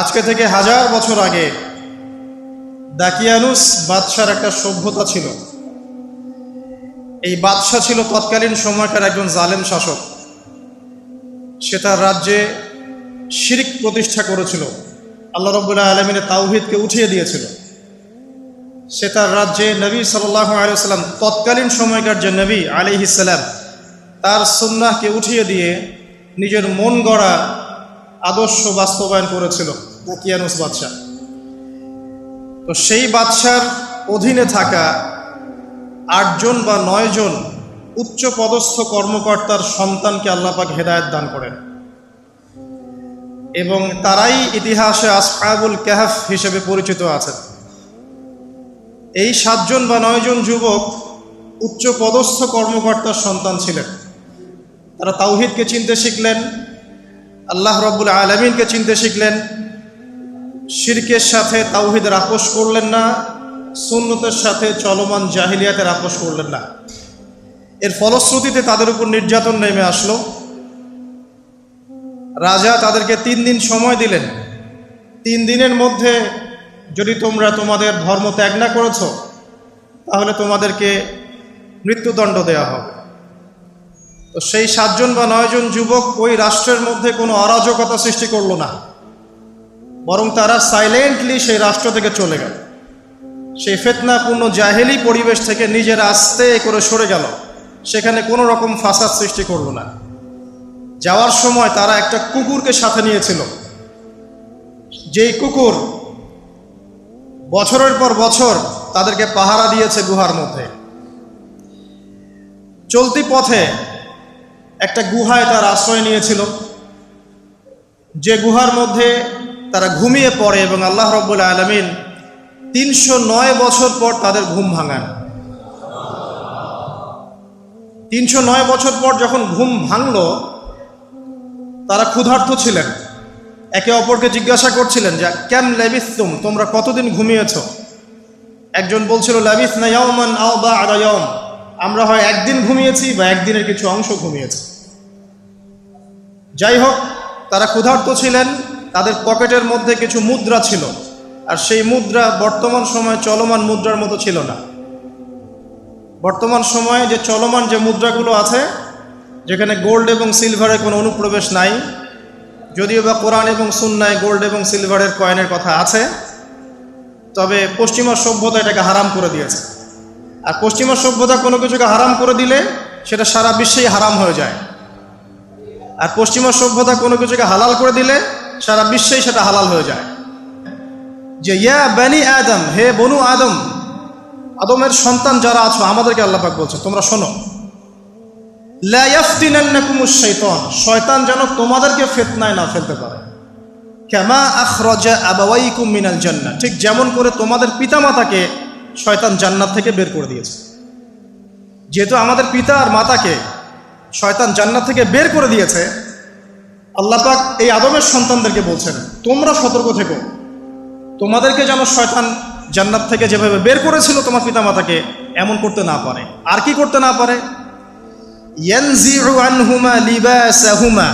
আজকে থেকে 1000 বছর আগে দাকিয়ানুস বাদশার একটা সভ্যতা ছিল। এই বাদশা ছিল তৎকালীন সময়কার একজন জালেম শাসক। সে তার রাজ্যে শিরক প্রতিষ্ঠা করেছিল, আল্লাহ রাব্বুল আলামিনের তাওহীদকে উঠিয়ে দিয়েছিল। সে তার রাজ্যে নবী সাল্লাল্লাহু আলাইহি ওয়াসাল্লাম, তৎকালীন সময়কার যে নবী আলাইহিস সালাম, তার সুন্নাহকে উঠিয়ে দিয়ে নিজের মন গড়া আদর্শ বাস্তবায়ন করেছিল দাকিয়ানুস বাদশা। তো সেই বাদশার অধীনে থাকা 8 জন বা 9 জন উচ্চ পদস্থ কর্মকর্তার সন্তানকে আল্লাহ পাক হেদায়েত দান করেন, এবং তারাই ইতিহাসে আসহাবুল কাহফ হিসেবে পরিচিত আছেন। এই 7 জন বা 9 জন যুবক উচ্চ পদস্থ কর্মকর্তার সন্তান ছিলেন। তারা তাওহীদকে চিনতে শিখলেন, আল্লাহ রাব্বুল আলামিনকে চিনতে শিখলেন, শিরকের সাথে তাওহীদের আপোষ করলেন না, সুন্নতের সাথে চলমান জাহিলিয়াতের আপোষ করলেন না। এর ফলশ্রুতিতে তাদের উপর নির্যাতন নেমে আসলো। রাজা তাদেরকে 3 দিন সময় দিলেন। 3 দিনের মধ্যে যদি তোমরা তোমাদের ধর্ম ত্যাগ না করেছো, তাহলে তোমাদেরকে মৃত্যুদণ্ড দেওয়া হবে। তো সেই 7 জন বা 9 জন যুবক ওই রাষ্ট্রের মধ্যে কোনো অরাজকতা সৃষ্টি করলো না, বরং তারা সাইলেন্টলি সেই রাষ্ট্র থেকে চলে গেল। সেই ফিতনাপূর্ণ জাহেলি পরিবেশ থেকে নিজেরা আস্তে করে সরে গেল, সেখানে কোনো রকম ফাসাদ সৃষ্টি করলো না। যাওয়ার সময় তারা একটা কুকুরকে সাথে নিয়েছিল, যেই কুকুর বছরের পর বছর তাদেরকে পাহারা দিয়েছে গুহার মধ্যে। চলতি পথে একটা গুহায় তার আশ্রয় নিয়েছিল, যে গুহার মধ্যে তারা ঘুমিয়ে পড়ে, এবং আল্লাহ রাব্বুল আলামিন 309 বছর পর তাদের ঘুম ভাঙান। 309 বছর পর যখন ঘুম ভাঙলো, তারা ক্ষুধার্ত ছিলেন, একে অপরকে জিজ্ঞাসা করছিলেন যে কেম লাবিসতুম, তোমরা কতদিন ঘুমিয়েছ? একজন বলছিল লাবিসনা ইয়াওমান আও বা'দা ইয়াওম, আমরা হয় একদিন ঘুমিয়েছি বা একদিনের কিছু অংশ ঘুমিয়েছি। যাই হোক, তারা ক্ষুধার্ত ছিলেন, তাদের পকেটের মধ্যে কিছু মুদ্রা ছিল, আর সেই মুদ্রা বর্তমান সময়ে চলমান মুদ্রার মতো ছিল না। বর্তমান সময়ে যে চলমান যে মুদ্রাগুলো আছে, যেখানে গোল্ড এবং সিলভারের কোনো অনুপ্রবেশ নাই, যদিও বা কোরআন এবং সুন্নায় গোল্ড এবং সিলভারের কয়েনের কথা আছে, তবে পশ্চিমা সভ্যতা এটাকে হারাম করে দিয়েছে। আর পশ্চিমা সভ্যতা কোনো কিছুকে হারাম করে দিলে সেটা সারা বিশ্বেই হারাম হয়ে যায়, আর পশ্চিমা সভ্যতা কোনো কিছুকে হালাল করে দিলে সারা বিশ্বেই সেটা হালাল হয়ে যায়। যে ইয়া বানি আদম, হে বনু আদম, আদমের সন্তান যারা আছো, আমাদেরকে আল্লাহ পাক বলছে তোমরা শোনো, লা ইয়াফতিনান্নাকুমুশ শাইতান, শয়তান যেন তোমাদেরকে ফিতনায় না ফেলতে পারে। কামা আখরাজা আবাওয়াইকুম মিনাল জান্নাহ, ঠিক যেমন করে তোমাদের পিতামাতাকে শয়তান জান্নাত থেকে বের করে দিয়েছে। যেহেতু আমাদের পিতা আর মাতাকে শয়তান জান্নাত থেকে বের করে দিয়েছে, আল্লাহ পাক এই আদমের সন্তানদেরকে বলছেন তোমরা সতর্ক থেকো, তোমাদেরকে যেন শয়তান জান্নাত থেকে যেভাবে বের করেছিল তোমার পিতামাতাকে, এমন করতে না পারে। আর কি করতে না পারে? ইয়ানজিউ আনহুমা লিবাসাহুমা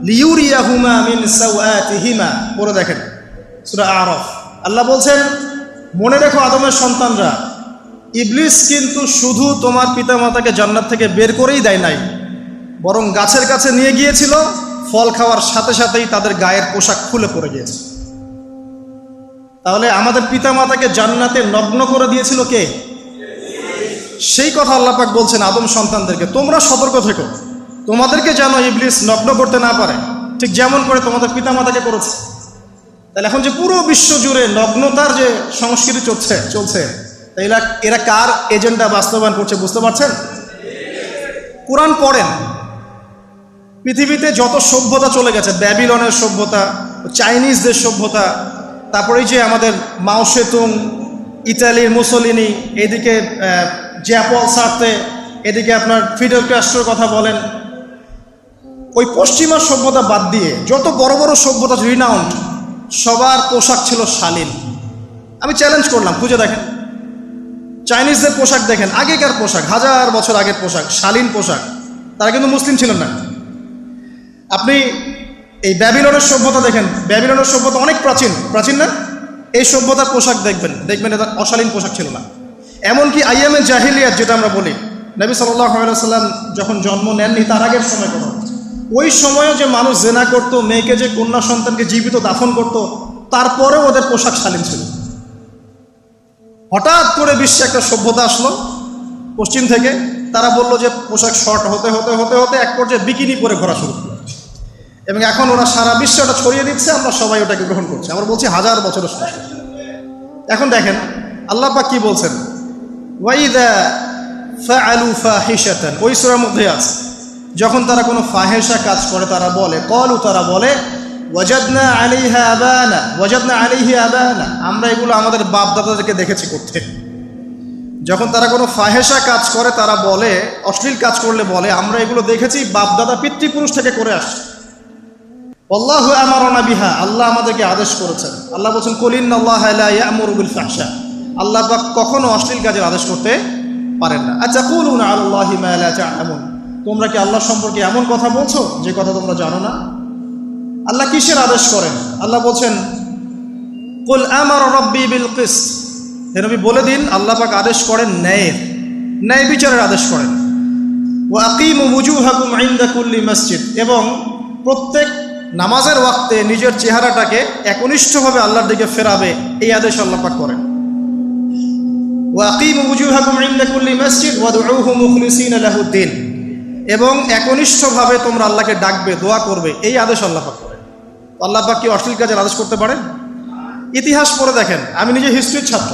লিউরিয়াহুমা মিন সাওআতিহিমা, পড়ে দেখেন সূরা আরাফ। আল্লাহ বলছেন মনে রেখো আদমের সন্তানরা, ইবলিস কিন্তু শুধু তোমার পিতামাতাকে জান্নাত থেকে বের করেই দেয় নাই, বরং গাছের কাছে নিয়ে গিয়েছিল, ফল খাওয়ার সাথে সাথেই তাদের গায়ের পোশাক খুলে পড়ে গিয়েছে। তাহলে আমাদের পিতামাতাকে জান্নাতে নগ্ন করে দিয়েছিল কে? সেই কথা আল্লাহ পাক বলছেন আদম সন্তানদেরকে তোমরা সতর্ক থেকো, তোমাদেরকে যেন ইবলিস নগ্ন করতে না পারে, ঠিক যেমন করে তোমাদের পিতামাতাকে করেছে। তাহলে এখন যে পুরো বিশ্ব জুড়ে নগ্নতার যে সংস্কৃতি চলছে, এরা কার এজেন্ডা বাস্তবায়ন করছে বুঝতে পারছেন? কোরআন পড়েন, পৃথিবীতে যত সভ্যতা চলে গেছে, ব্যাবিলনের সভ্যতা, চাইনিজদের সভ্যতা, তারপরে যে আমাদের মাও সেতুং, ইতালির মুসোলিনি, এদিকে জ্যাপল সার্তে, এদিকে আপনার ফিডেল ক্যাস্ট্রোর কথা বলেন, ওই পশ্চিমা সভ্যতা বাদ দিয়ে যত বড় বড় সভ্যতা রিনাউন্ড, সবার পোশাক ছিল শালীন। আমি চ্যালেঞ্জ করলাম, খুঁজে দেখেন চাইনিজদের পোশাক, দেখেন আগেকার পোশাক, 1000 বছর আগের পোশাক, শালীন পোশাক। তারা কিন্তু মুসলিম ছিলেন না। আপনি এই ব্যাবিলনের সভ্যতা দেখেন, ব্যাবিলনের সভ্যতা অনেক প্রাচীন, প্রাচীন না? এই সভ্যতার পোশাক দেখবেন এটা অশালীন পোশাক ছিল না। এমনকি আইয়ামে জাহিলিয়াত যেটা আমরা বলি, নবী সাল্লাল্লাহু আলাইহি ওয়াসাল্লাম যখন জন্ম নেননি তার আগের সময় কথা, ওই সময়ও যে মানুষ জেনা করতো, মেয়েকে যে কন্যা সন্তানকে জীবিত দাফন করতো, তারপরেও ওদের পোশাক শালীন ছিল। হঠাৎ করে বিশ্বে একটা সভ্যতা আসলো পশ্চিম থেকে, তারা বললো যে পোশাক শর্ট হতে হতে হতে হতে এক পর্যায়ে বিকিনি পরে ঘোরা শুরু করলো, এবং এখন ওরা সারা বিশ্বে ওটা ছড়িয়ে দিচ্ছে, আমরা সবাই ওটাকে গ্রহণ করছি। আমরা বলছি 1000 বছরের সমস্যা। এখন দেখেন আল্লাহ পাক কি বলছেন, ওয়াইদা ফাআলু ফাহিশাতান, ওই সূরার মধ্যে আছে, যখন তারা কোনো ফাহেসা কাজ করে তারা বলে, ক্বালু, তারা বলে, ওয়াজাদনা আলাইহা আবানা, ওয়াজাদনা আলাইহি আবানা, আমরা এগুলো আমাদের বাপ দাদাদেরকে দেখেছি করতে। যখন তারা কোনো ফাহেসা কাজ করে তারা বলে, অশ্লীল কাজ করলে বলে, আমরা এগুলো দেখেছি বাপ দাদা পিতৃপুরুষ থেকে করে আসছে। আল্লাহু আমারানা বিহা, আল্লাহ আমাদেরকে আদেশ করেছেন। আল্লাহ বলছেন, কুল ইন্নাল্লাহা লা ইয়া'মুরু বিল ফাহশা, আল্লাহ পাক কখনো অশ্লীল কাজের আদেশ করতে পারেন না। আতাকুলুনা আলাল্লাহি মা লা তা'লামুন, তোমরা কি আল্লাহ সম্পর্কে এমন কথা বলছো যে কথা তোমরা জানো না? আল্লাহ কিসের আদেশ করেন? আল্লাহ বলছেন, কুল আমারা রাব্বি বিল কিসত, হে নবী বলে দিন আল্লাহ পাক আদেশ করেন ন্যায়ের, ন্যায় বিচারের আদেশ করেন। ওয়া আকিমু ওয়ুজুহাকুম ইনদা কুল্লি মসজিদ, এবং প্রত্যেক নামাজের ওয়াক্তে নিজের চেহারাটাকে একনিষ্ঠভাবে আল্লাহর দিকে ফেরাবে, এই আদেশ আল্লাহ পাক করেন। ওয়া আকিমু ওয়ুজুহাকুম ইনদা কুল্লি মসজিদ ওয়াদউহু মুখলিসিনা লাহুদ্দিন, এবং একনিষ্ঠভাবে তোমরা আল্লাহকে ডাকবে, দোয়া করবে, এই আদেশ আল্লাহ পাক করেন। আল্লাহ পাক কি অশ্লীল কাজের আদেশ করতে পারেন? ইতিহাস পড়ে দেখেন, আমি নিজে হিস্ট্রির ছাত্র,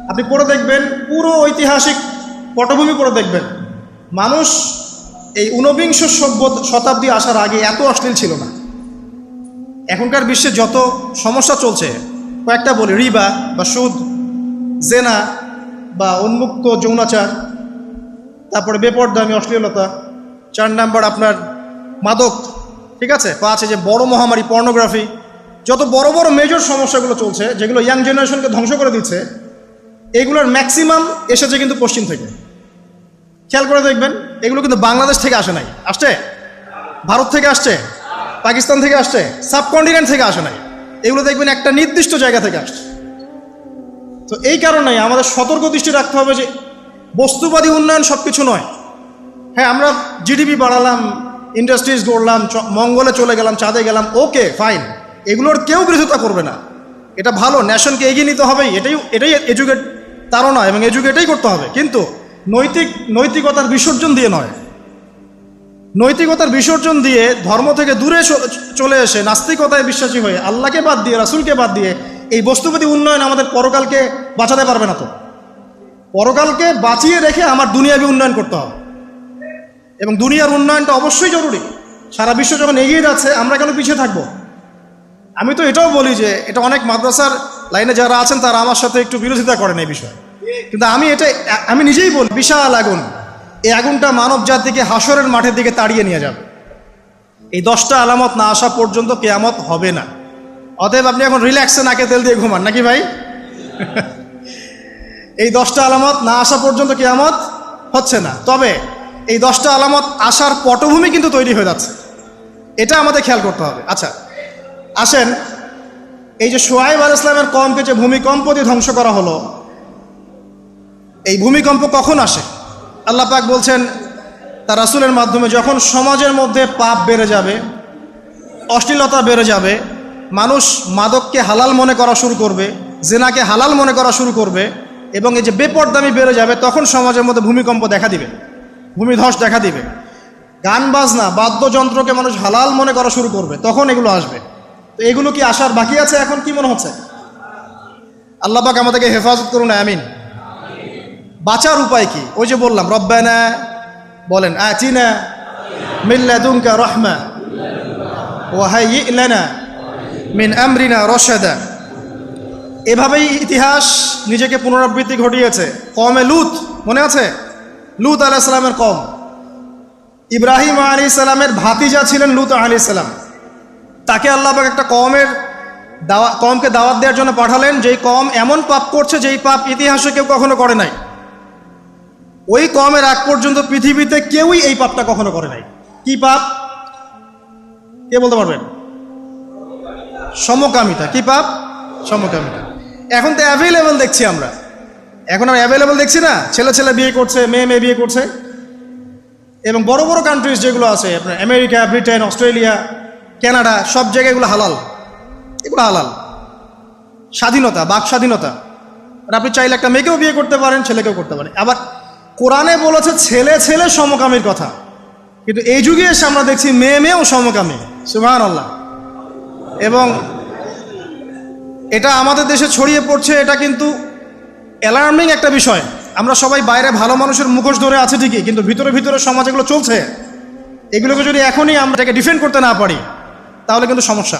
আপনি পড়ে দেখবেন, পুরো ঐতিহাসিক পটভূমি পড়ে দেখবেন, মানুষ এই ঊনবিংশ শতাব্দী আসার আগে এত অশ্লীল ছিল না। এখনকার বিশ্বে যত সমস্যা চলছে, কয়েকটা বলি, রিবা বা সুদ, জেনা বা উন্মুক্ত যৌনাচার, তারপরে বেপরদামি অশ্লীলতা, 4 নাম্বার আপনার মাদক, ঠিক আছে, 5 যে বড় মহামারী পর্নোগ্রাফি, যত বড় বড় মেজর সমস্যাগুলো চলছে যেগুলো ইয়াং জেনারেশনকে ধ্বংস করে দিচ্ছে, এগুলোর ম্যাক্সিমাম এসেছে কিন্তু পশ্চিম থেকে। খেয়াল করে দেখবেন, এগুলো কিন্তু বাংলাদেশ থেকে আসে নাই, আসছে ভারত থেকে আসছে, পাকিস্তান থেকে আসছে, সাবকন্টিনেন্ট থেকে আসে নাই, এগুলো দেখবেন একটা নির্দিষ্ট জায়গা থেকে আসছে। তো এই কারণেই আমাদের সতর্ক দৃষ্টি রাখতে হবে যে বস্তুবাদী উন্নয়ন সব কিছু নয়। হ্যাঁ, আমরা জিডিপি বাড়ালাম, ইন্ডাস্ট্রিজ গড়লাম, মঙ্গলে চলে গেলাম, চাঁদে গেলাম, ওকে ফাইন, এগুলোর কেউ বিরোধিতা করবে না, এটা ভালো, ন্যাশনকে এগিয়ে নিতে হবে, এটাই এডুকেট তারা এবং এডুকেটেই করতে হবে, কিন্তু নৈতিকতার বিসর্জন দিয়ে নয়। নৈতিকতার বিসর্জন দিয়ে ধর্ম থেকে দূরে চলে এসে নাস্তিকতায় বিশ্বাসী হয়ে আল্লাহকে বাদ দিয়ে, রাসূলকে বাদ দিয়ে এই বস্তুবাদী উন্নয়ন আমাদের পরকালকে বাঁচাতে পারবে না। তো পরকালকে বাঁচিয়ে রেখে আমার দুনিয়াবী উন্নয়ন করতে হবে, এবং দুনিয়ার উন্নয়নটা অবশ্যই জরুরি। সারা বিশ্ব যখন এগিয়ে যাচ্ছে, আমরা কেন পিছিয়ে থাকবো? আমি তো এটাও বলি যে এটা অনেক মাদ্রাসার লাইনে যারা আছেন তারা আমার সাথে একটু বিরোধিতা করেন এই বিষয়ে, কিন্তু আমি নিজেই বলি, বিশাল আগুন, এই আগুনটা মানব জাতিকে হাসরের মাঠের দিকে তাড়িয়ে নিয়ে যাবে। এই 10টা আলামত না আসা পর্যন্ত কিয়ামত হবে না। অতএব আপনি এখন রিল্যাক্সে নাকে তেল দিয়ে ঘুমান নাকি ভাই? এই 10টা আলামত না আসা পর্যন্ত কিয়ামত হচ্ছে না, তবে এই 10টা আলামত আসার পটভূমি কিন্তু তৈরি হয়ে যাচ্ছে, এটা আমাদের খেয়াল করতে হবে। আচ্ছা আসেন, এই যে শুআয়ব আলাইহিস সালামের কওমকে যে ভূমিকম্প দিয়ে ধ্বংস করা হলো, এই ভূমিকম্প কখন আসে? আল্লাহ পাক বলছেন তার রাসূলের মাধ্যমে, যখন সমাজের মধ্যে পাপ বেড়ে যাবে, অশ্লীলতা বেড়ে যাবে, মানুষ মাদককে হালাল মনে করা শুরু করবে, জেনাকে হালাল মনে করা শুরু করবে, এবং এই যে বেপরদামি বেড়ে যাবে, তখন সমাজের মধ্যে ভূমিকম্প দেখা দিবে, ভূমিধস দেখা দিবে। গান বাজনা, বাদ্যযন্ত্রকে মানুষ হালাল মনে করা শুরু করবে, তখন এগুলো আসবে। তো এগুলো কি আসার বাকি আছে? এখন কি মনে হচ্ছে? আল্লাহ পাক আমাদেরকে হেফাজত করুন, আমিন। বাঁচার উপায় কি? ওই যে বললাম, রব্বানা বলেন, আতিনা মিন লাদুনকা রাহমা ওয়া হাইয়্যি লানা মিন আমরিনা রাশাদা। এভাবেই ইতিহাস নিজেকে পুনরাবৃত্তি ঘটিয়েছে। কওমে লূত, মনে আছে? লূত আলাইহিস সালামের কওম, ইব্রাহিম আলাইহিস সালামের ভাতিজা ছিলেন লূত আলাইহিস সালাম। তাকে আল্লাহ পাক একটা কওমকে দাওয়াত দেওয়ার জন্য পাঠালেন, যেই কওম এমন পাপ করছে যেই পাপ ইতিহাসে কেউ কখনো করে নাই। ওই কওমের আগ পর্যন্ত পৃথিবীতে কেউই এই পাপটা কখনো করে নাই। কি পাপ? কে বলতে পারবেন? সমকামিতা। কি পাপ? সমকামিতা। এখন তো অ্যাভেলেবল দেখছি আমরা, এখন আমরা অ্যাভেলেবল দেখছি না, ছেলে ছেলে বিয়ে করছে, মেয়ে মেয়ে বিয়ে করছে। এবং বড় বড় কান্ট্রিজ যেগুলো আছে আপনার আমেরিকা, ব্রিটেন, অস্ট্রেলিয়া, কানাডা, সব জায়গায় এগুলো হালাল, এগুলো হালাল। স্বাধীনতা, বাক স্বাধীনতা। আর আপনি চাইলে একটা মেয়েকেও বিয়ে করতে পারেন, ছেলেকেও করতে পারেন। আবার কোরআনে বলেছে ছেলে ছেলে সমকামীর কথা, কিন্তু এই যুগে এসে আমরা দেখছি মেয়ে মেয়েও সমকামী। সুবহানাল্লাহ। এবং এটা আমাদের দেশে ছড়িয়ে পড়ছে, এটা কিন্তু অ্যালার্মিং একটা বিষয়। আমরা সবাই বাইরে ভালো মানুষের মুখোশ ধরে আছে ঠিকই, কিন্তু ভিতরে ভিতরে সমাজ এগুলো চলছে। এগুলোকে যদি এখনই আমরা এটাকে ডিফেন্ড করতে না পারি তাহলে কিন্তু সমস্যা।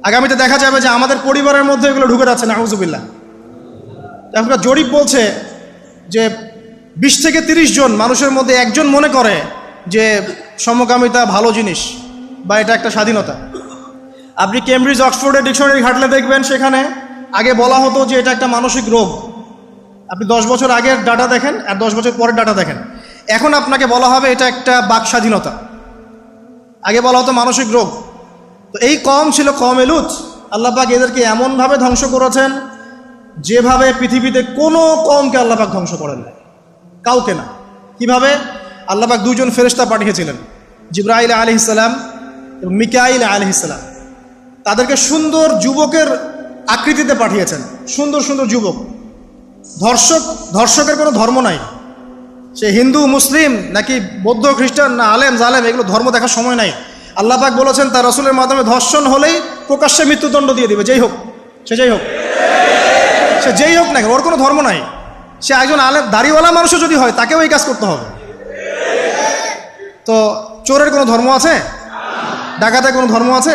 আগামীতে দেখা যাবে যে আমাদের পরিবারের মধ্যে এগুলো ঢুকে যাচ্ছে, নাউজুবিল্লাহ। এখনকার জরিপ বলছে যে 20 থেকে 30 জন মানুষের মধ্যে একজন মনে করে যে সমকামিতা ভালো জিনিস বা এটা একটা স্বাধীনতা। আপনি কেমব্রিজ অক্সফোর্ডের ডিকশনারি ঘাটলে দেখবেন সেখানে আগে বলা হতো যে এটা একটা মানসিক রোগ। আপনি 10 বছর আগের ডাটা দেখেন আর 10 বছর পরের ডাটা দেখেন, এখন আপনাকে বলা হবে এটা একটা বাক স্বাধীনতা। আগে বলা হতো মানসিক রোগ। তো এই কম ছিল কওমে লূত। আল্লাহ পাক এদেরকে এমনভাবে ধ্বংস করেছেন যেভাবে পৃথিবীতে কোনো কওমকে আল্লাহ পাক ধ্বংস করেন না, কাউকে না। কিভাবে? আল্লাহ পাক 2 জন ফেরেশতা পাঠিয়েছিলেন, জিবরাইল আলাইহিস সালাম এবং মিকাইল আলাইহিস সালাম। তাদেরকে সুন্দর যুবকের আকৃতিতে পাঠিয়েছেন, সুন্দর সুন্দর যুবক। ধর্ষকের কোনো ধর্ম নাই, সে হিন্দু মুসলিম নাকি বৌদ্ধ খ্রিস্টান না আলেম জালেম, এগুলো ধর্ম দেখার সময় নাই। আল্লাহ পাক বলেছেন তার রাসূলের মাধ্যমে ধর্ষণ হলেই প্রকাশ্যে মৃত্যুদণ্ড দিয়ে দিবে, যেই হোক, সে যেই হোক, সে যেই হোক না, ওর কোনো ধর্ম নাই। সে একজন আলেম দাড়িওয়ালা মানুষও যদি হয় তাকেও এই কাজ করতে হবে। তো চোরের কোনো ধর্ম আছে? ডাকাতের কোনো ধর্ম আছে?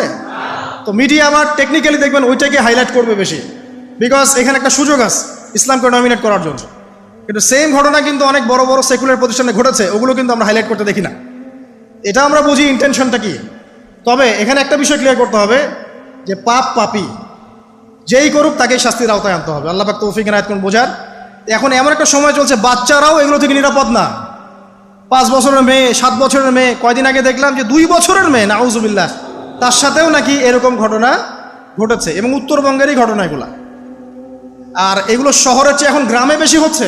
তো মিডিয়া আবার টেকনিক্যালি দেখবেন ওইটাকে হাইলাইট করবে বেশি, বিকজ এখানে একটা সুযোগ আছে ইসলামকে ডমিনেট করার জন্য। কিন্তু সেম ঘটনা কিন্তু অনেক বড় বড় সেকুলার প্রতিষ্ঠানে ঘটেছে, ওগুলো কিন্তু আমরা হাইলাইট করতে দেখি না। এটা আমরা বুঝি ইন্টেনশনটা কি। তবে এখানে একটা বিষয় ক্লিয়ার করতে হবে যে পাপ পাপী যেই করুক তাকেই শাস্তির আওতায় আনতে হবে। আল্লাহ পাক তৌফিক এনায়েত করুন বোঝার। এখন এমন একটা সময় চলছে বাচ্চারাও এগুলো থেকে নিরাপদ না। 5 বছরের মেয়ে, 7 বছরের মেয়ে, কয়দিন আগে দেখলাম যে 2 বছরের মেয়ে, নাউজুবিল্লাহ, তার সাথেও নাকি এরকম ঘটনা ঘটেছে, এবং উত্তরবঙ্গেরই ঘটনা এগুলা। আর এগুলো শহরের চেয়ে এখন গ্রামে বেশি হচ্ছে।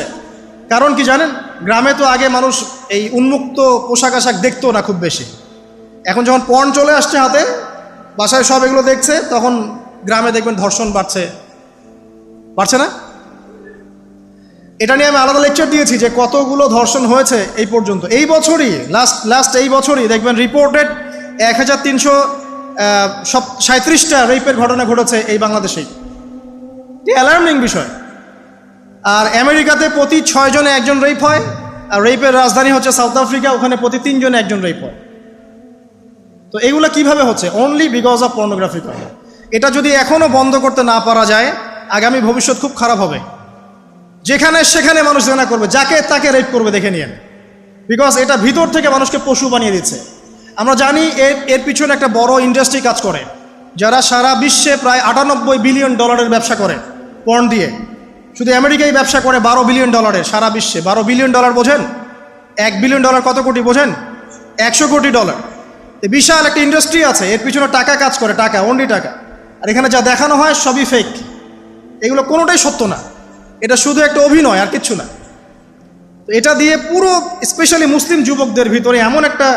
কারণ কি জানেন? গ্রামে তো আগে মানুষ এই উন্মুক্ত পোশাক আশাক দেখতো না খুব বেশি। এখন যখন পর্ন চলে আসছে হাতে, বাসায় সব এগুলো দেখছে, তখন গ্রামে দেখবেন ধর্ষণ বাড়ছে না? এটা নিয়ে আমি আলাদা লেকচার দিয়েছি যে কতগুলো ধর্ষণ হয়েছে এই পর্যন্ত। এই বছরই লাস্ট এই বছরই দেখবেন রিপোর্টেড 1337টা রেপের ঘটনা ঘটেছে এই বাংলাদেশেই। অ্যালার্মিং বিষয়। আর আমেরিকাতে প্রতি 6 জনে 1 জন রেপ হয়, আর রেপের রাজধানী হচ্ছে সাউথ আফ্রিকা, ওখানে প্রতি 3 জনে 1 জন রেপ হয়। তো এগুলো কিভাবে হচ্ছে? Only because of pornography. এটা যদি এখনো বন্ধ করতে না পারা যায়, আগামী ভবিষ্যৎ খুব খারাপ হবে। যেখানে সেখানে মানুষ জেনা করবে, যাকে তাকে রেপ করবে, দেখে নিয়েন। বিকজ এটা ভিতর থেকে মানুষকে পশু বানিয়ে দিচ্ছে। আমরা জানি এর পিছনে একটা বড় ইন্ডাস্ট্রি কাজ করে, যারা সারা বিশ্বে প্রায় $98 বিলিয়ন ব্যবসা করে পর্ন দিয়ে। শুধু আমেরিকায় ব্যবসা করে $12 বিলিয়ন সারা বিশ্বে। $12 বিলিয়ন বোঝেন? $1 বিলিয়ন কত কোটি বোঝেন? $100 কোটি। বিশাল একটা ইন্ডাস্ট্রি আছে, এর পিছনে টাকা কাজ করে, টাকা, অনলি টাকা। আর এখানে যা দেখানো হয় সবই ফেক, এগুলো কোনোটাই সত্য না। এটা শুধু একটা অভিনয়, আর কিচ্ছু না। তো এটা দিয়ে পুরো স্পেশালি মুসলিম যুবকদের ভিতরে এমন একটা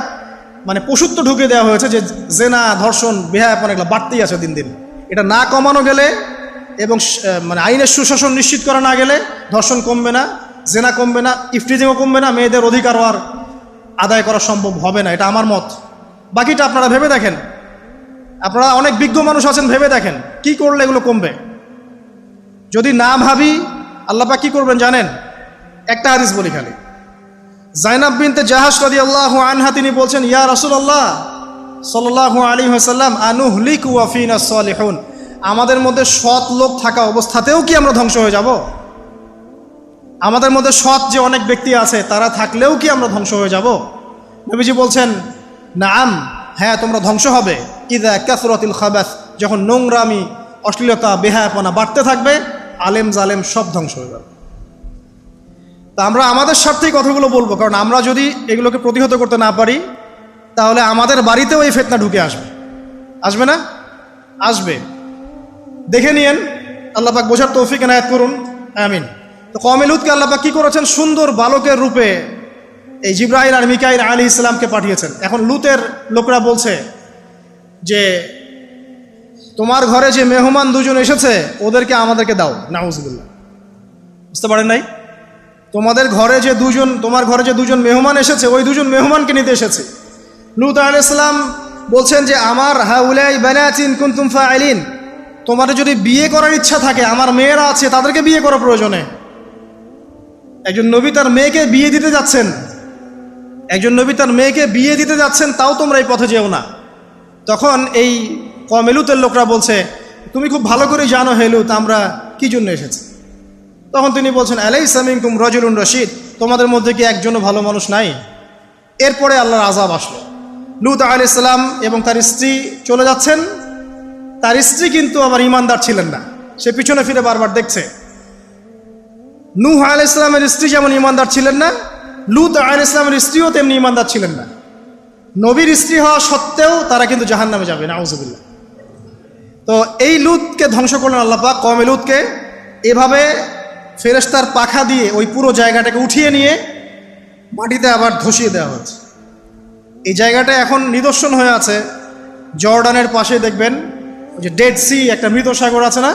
মানে পশুত্ব ঢুকে দেওয়া হয়েছে যে জেনা, ধর্ষণ, বেহায়াপনা এগুলো বাড়তেই আছে দিন দিন। এটা না কমানো গেলে এবং মানে আইনের সুশাসন নিশ্চিত করা না গেলে ধর্ষণ কমবে না, জেনা কমবে না, ইফটিজিংও কমবে না, মেয়েদের অধিকারও আর আদায় করা সম্ভব হবে না। এটা আমার মত। বাকিটা আপনারা ভেবে দেখেন। আপনারা অনেক বিজ্ঞ মানুষ আছেন, ভেবে দেখেন কি করলে এগুলো কমবে। যদি না ভাবি আল্লাহ পাক কি করবেন জানেন? একটা হাদিস বলি খালি। জাইনাব বিনতে জাহাশ রাদিয়াল্লাহু আনহা তিনি বলছেন, ইয়া রাসূলুল্লাহ সাল্লাল্লাহু আলাইহি ওয়াসাল্লাম, আনুহলিকু ওয়া ফিনা সালিহুন, আমাদের মধ্যে সৎ লোক থাকা অবস্থাতেও কি আমরা ধ্বংস হয়ে যাব? আমাদের মধ্যে সৎ যে অনেক ব্যক্তি আছে তারা থাকলেও কি আমরা ধ্বংস হয়ে যাব? নবীজি বলছেন, নাআম, হ্যাঁ তোমরা ধ্বংস হবে। ইযা কাসরাতিল খাবাস, যখন নোংরামি, অশ্লীলতা, বেহায়াপনা বাড়তে থাকবে, আলেম জালেম সব ধ্বংস হয়ে যাবে। তা আমরা আমাদের স্বার্থেই কথাগুলো বলবো, কারণ আমরা যদি এগুলোকে প্রতিহত করতে না পারি তাহলে আমাদের বাড়িতেও এই ফিতনা ঢুকে আসবে না? আসবে, দেখে নিয়েন। আল্লাহ পাক বোঝার তৌফিক এনায়েত করুন, আমিন। তো কওমে লুতকে আল্লাহ পাক কি করেছেন? সুন্দর বালকের রূপে এই জিবরাইল আর মিকাইল আলাইহিস সালামকে পাঠিয়েছেন। এখন লুতের লোকরা বলছে যে তোমার ঘরে যে মেহমান দুজন এসেছে ওদেরকে আমাদেরকে দাও। নাউজুবিল্লাহ, বুঝতে পারেন নাই? তোমার ঘরে যে দুজন মেহমান এসেছে ওই দুজন মেহমানকে নিতে এসেছে। লূত আলাইহিস সালাম বলছেন যে আমার হাউলাই বানাতিন কুনতুম ফাইলিন, তোমাদের যদি বিয়ে করার ইচ্ছা থাকে, আমার মেয়েরা আছে, তাদেরকে বিয়ে করা প্রয়োজনে। একজন নবী তার মেয়েকে বিয়ে দিতে যাচ্ছেন, তাও তোমরা এই পথে যেও না। তখন এই কওমে লূতের লোকরা বলছে তুমি খুব ভালো করে জানো হে লূত আমরা কি জন্য এসেছি। তখন তিনি বলছেন আলাইসা মিনকুম রাজুলুন রশিদ, তোমাদের মধ্যে কি একজনও ভালো মানুষ নাই? এরপরে আল্লাহর আযাব আসলো। লূত আলাইহিস সালাম এবং তার স্ত্রী চলে যাচ্ছেন। তার স্ত্রী কিন্তু আবার ঈমানদার ছিলেন না, সে পিছনে ফিরে বারবার দেখছে। নূহ আলাইহিস সালামের স্ত্রী যেমন ঈমানদার ছিলেন না, লূত আলাইহিস সালামের স্ত্রীও তেমনি ঈমানদার ছিলেন না। নবীর স্ত্রী হওয়া সত্ত্বেও তারা কিন্তু জাহান্নামে যাবে, নাউজুবিল্লাহ। তো এই লূতকে ধ্বংস করলেন আল্লাহ পাক, কওমে লূতকে এভাবে ফেরেশতার পাখা দিয়ে ওই পুরো জায়গাটাকে উঠিয়ে নিয়ে মাটিতে আবার ধসিয়ে দেওয়া হয়েছে। এই জায়গাটা এখন নিদর্শন হয়ে আছে। জর্ডানের পাশে দেখবেন ওই যে ডেড সি, একটা মৃত সাগর আছে না,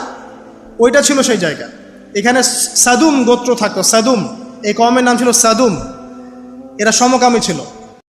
ওইটা ছিল সেই জায়গা। এখানে সাদুম গোত্র থাকতো, সাদুম, এই কওমের নাম ছিল সাদুম। এরা সমকামী ছিল।